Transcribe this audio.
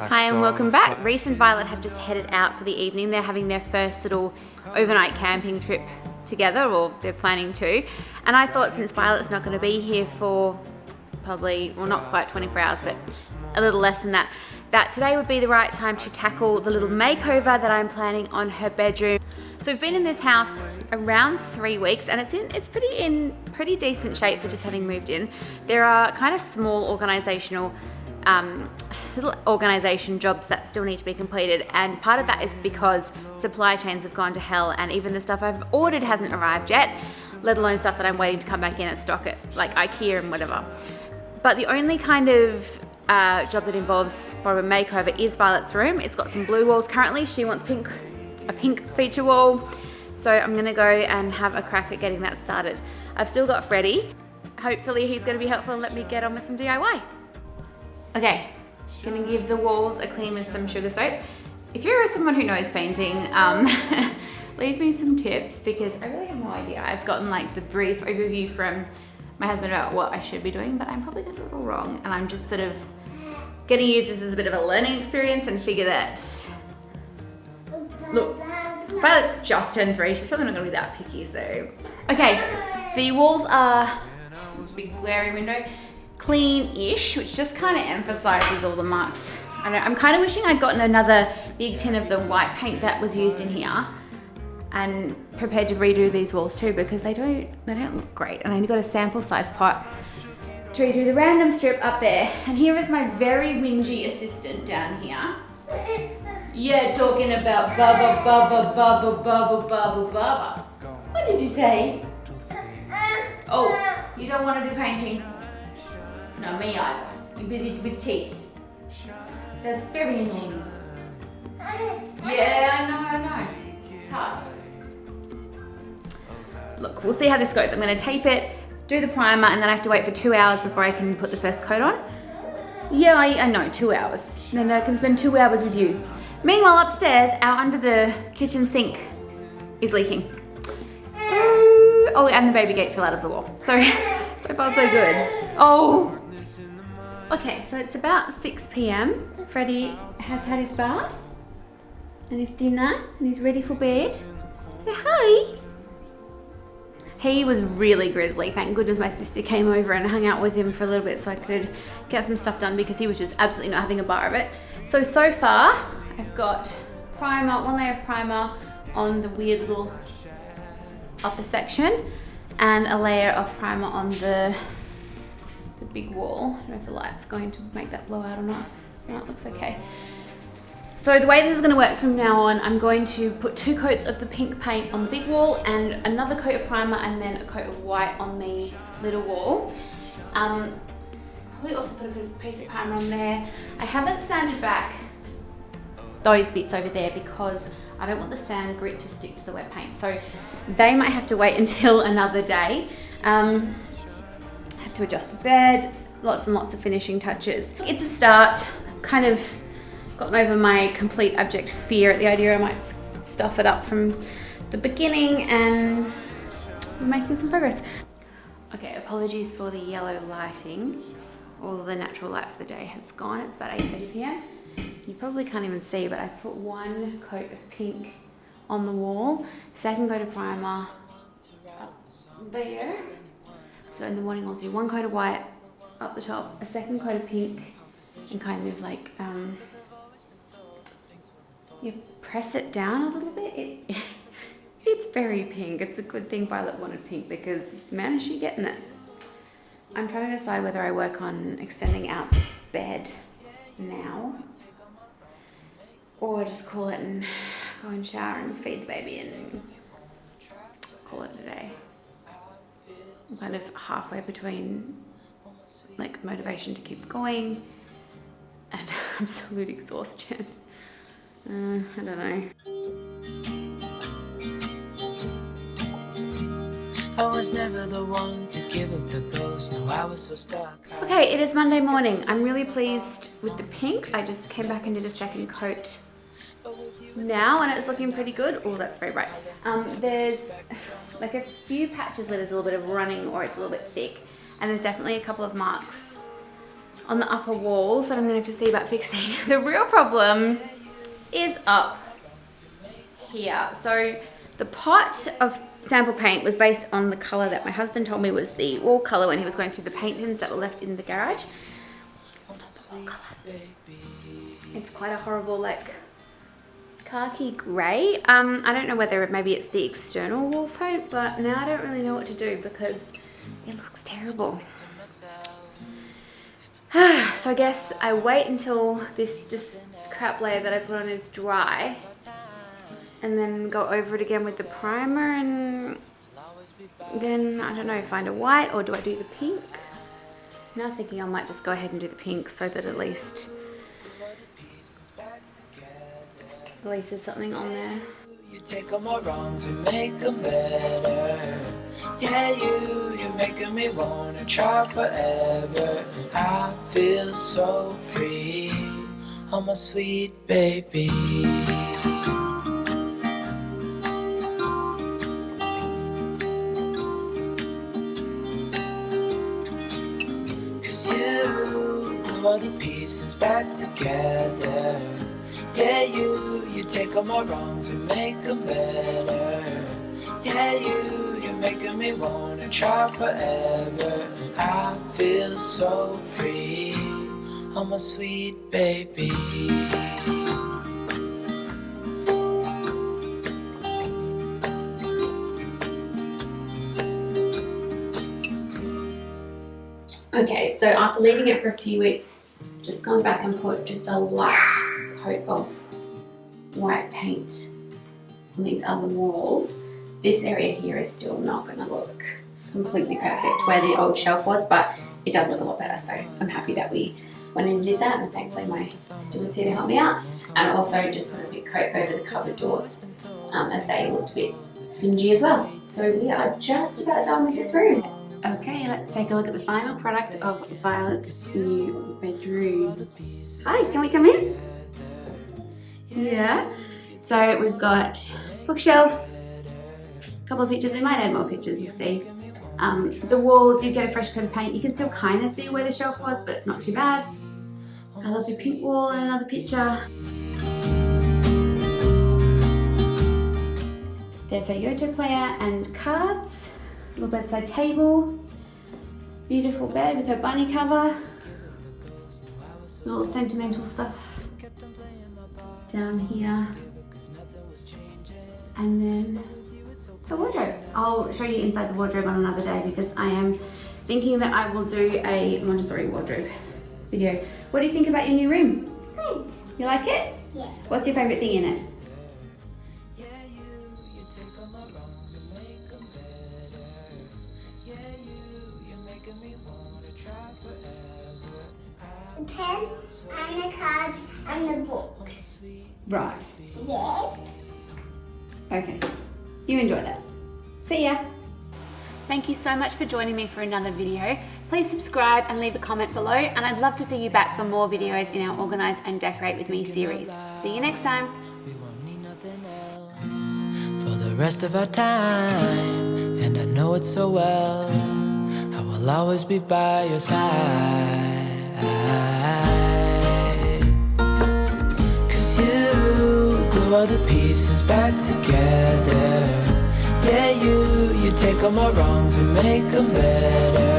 Hi and welcome back. Reese and Violet have just headed out for the evening. They're having their first little overnight camping trip together, or they're planning to. And I thought, since Violet's not going to be here for probably, well, not quite 24 hours, but a little less than that, that today would be the right time to tackle the little makeover that I'm planning on her bedroom. So we've been in this house around 3 weeks, and it's in pretty decent shape for just having moved in. There are kind of small little organisation jobs that still need to be completed, and part of that is because supply chains have gone to hell, and even the stuff I've ordered hasn't arrived yet, let alone stuff that I'm waiting to come back in and stock it, like IKEA and whatever. But the only kind of job that involves more of a makeover is Violet's room. It's got some blue walls currently. She wants a pink feature wall, so I'm gonna go and have a crack at getting that started. I've still got Freddie. Hopefully he's gonna be helpful and let me get on with some DIY. Okay, gonna give the walls a clean with some sugar soap. If you're someone who knows painting, leave me some tips, because I really have no idea. I've gotten like the brief overview from my husband about what I should be doing, but I'm probably gonna do it all wrong, and I'm just sort of gonna use this as a bit of a learning experience and figure that, look, Violet's just turned 3, she's probably not gonna be that picky, so. Okay, the walls are, this big glary window, clean-ish, which just kind of emphasizes all the marks. I don't know, I'm kind of wishing I'd gotten another big tin of the white paint that was used in here and prepared to redo these walls too, because they don't look great. And I only got a sample size pot to redo the random strip up there. And here is my very whingy assistant down here. Yeah, talking about baba. What did you say? Oh, you don't want to do painting? No, me either. You're busy with teeth. That's very annoying. Yeah, I know. It's hard. Look, we'll see how this goes. I'm going to tape it, do the primer, and then I have to wait for 2 hours before I can put the first coat on. Yeah, I know, 2 hours. Then I can spend 2 hours with you. Meanwhile, upstairs, out under the kitchen sink is leaking. Oh, and the baby gate fell out of the wall. So far so good. Oh. Okay, so it's about 6 p.m. Freddie has had his bath and his dinner, and he's ready for bed. Say hi. He was really grizzly. Thank goodness my sister came over and hung out with him for a little bit so I could get some stuff done, because he was just absolutely not having a bar of it. So far, I've got primer, one layer of primer on the weird little upper section, and a layer of primer on the big wall. I don't know if the light's going to make that blow out or not. No, it looks okay. So the way this is going to work from now on, I'm going to put 2 coats of the pink paint on the big wall and another coat of primer, and then a coat of white on the little wall. Probably also put a piece of primer on there. I haven't sanded back those bits over there because I don't want the sand grit to stick to the wet paint. So they might have to wait until another day. I have to adjust the bed, lots and lots of finishing touches. It's a start. Kind of gotten over my complete abject fear at the idea I might stuff it up from the beginning, and we're making some progress. Okay, apologies for the yellow lighting. All the natural light for the day has gone. It's about 8:30 p.m. You probably can't even see, but I put 1 coat of pink on the wall, second coat of primer up there. So in the morning I'll do 1 coat of white up the top, a second coat of pink, and kind of like you press it down a little bit. It's very pink. It's a good thing Violet wanted pink, because man, is she getting it. I'm trying to decide whether I work on extending out this bed now, or just call it and go and shower and feed the baby and call it a day. I'm kind of halfway between like motivation to keep going and absolute exhaustion. I don't know. I was never the one to give up the ghost. No, I was so stuck. Okay, it is Monday morning. I'm really pleased with the pink. I just came back and did a second coat now, and it's looking pretty good. Oh, that's very bright. There's like a few patches where there's a little bit of running, or it's a little bit thick, and there's definitely a couple of marks on the upper walls that I'm gonna have to see about fixing. The real problem is up here. So the pot of sample paint was based on the color that my husband told me was the wall color when he was going through the paint tins that were left in the garage. It's not the wall color. It's quite a horrible, like, khaki grey. I don't know whether maybe it's the external wall paint, but now I don't really know what to do because it looks terrible. So I guess I wait until this just crap layer that I put on is dry and then go over it again with the primer, and then, I don't know, find a white, or do I do the pink? Now thinking I might just go ahead and do the pink so that at least there's something on there. You take all my wrongs and make them better. Yeah, you're making me wanna try forever. I feel so free, oh my sweet baby. Cause you glue all the pieces back together. Yeah, you take all my wrongs and make them better. Yeah, you're making me wanna try forever. I feel so free, oh my sweet baby. Okay, so after leaving it for a few weeks, just gone back and put just a light coat of white paint on these other walls. This area here is still not going to look completely perfect where the old shelf was, but it does look a lot better, so I'm happy that we went and did that, and thankfully my sister was here to help me out, and also just put a bit coat over the cupboard doors as they looked a bit dingy as well. So we are just about done with this room. Okay, let's take a look at the final product of Violet's new bedroom. Hi, can we come in? Yeah. So we've got bookshelf, a couple of pictures. We might add more pictures, you'll see. The wall did get a fresh coat of paint. You can still kind of see where the shelf was, but it's not too bad. I love the pink wall and another picture. There's a Yoto player and cards. Little bedside table, beautiful bed with her bunny cover, little sentimental stuff down here, and then the wardrobe. I'll show you inside the wardrobe on another day because I am thinking that I will do a Montessori wardrobe video. What do you think about your new room? Good. You like it? Yeah. What's your favourite thing in it? The pen and the cards and the books. Right. Yes. Okay. You enjoy that. See ya. Thank you so much for joining me for another video. Please subscribe and leave a comment below, and I'd love to see you back for more videos in our Organise and Decorate with Me series. See you next time. We won't need nothing else for the rest of our time, and I know it so well. I will always be by your side. 'Cause you glue all the pieces back together. Yeah, you take all my wrongs and make them better.